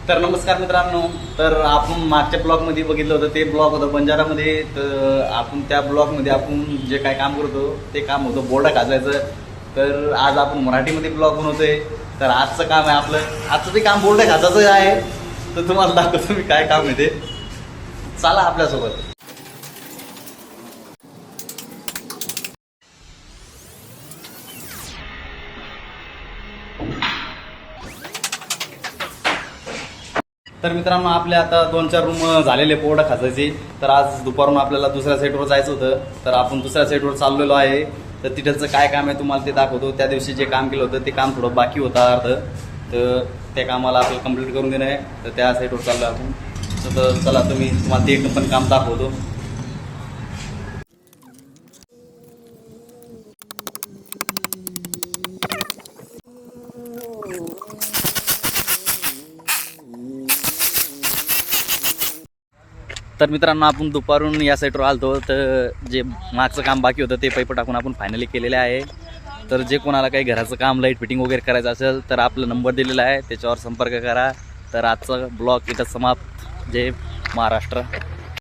तर नमस्कार मित्रांनो. तर आपण मागच्या ब्लॉगमध्ये बघितलं होतं, ते ब्लॉग होतं बंजारामध्ये. तर आपण त्या ब्लॉगमध्ये आपण जे काय काम करतो ते काम होतं बोर्डा खाजायचं. तर आज आपण मराठीमध्ये ब्लॉग बनवतोय. तर आजचं काम आहे आजचं ते काम बोर्डा खाजायचं आहे. तर तुम्हाला दाखवतो मी काय काम आहे ते. चला आपल्यासोबत. तर मित्रांनो, आपले आता 2-4 रूम झालेले पोवडा खाजायचे. तर आज दुपारून आपल्याला दुसऱ्या साईडवर जायचं होतं. तर आपण दुसऱ्या साईडवर चाललेलो आहे. तर तिथलचं काय काम आहे तुम्हाला ते दाखवतो. त्या दिवशी जे काम केलं होतं ते काम थोडं बाकी होतं अर्ध. तर त्या कामाला आपल्याला कंप्लीट करून देणं आहे. तर त्या साईडवर चाललो आपण. तर चला तुम्हाला ते पण काम दाखवतो. तर मित्रांनो, आपण दुपारून या साईडवर आलतो. तर जे मागचं काम बाकी होतं ते पाईप टाकून आपण फायनली केलेले आहे. तर जे कोणाला काही घराचं काम लाईट फिटिंग वगैरे करायचं असेल तर आपला नंबर दिलेला आहे, त्याच्यावर संपर्क करा. तर आजचा ब्लॉग इथं समाप्त. जय महाराष्ट्र.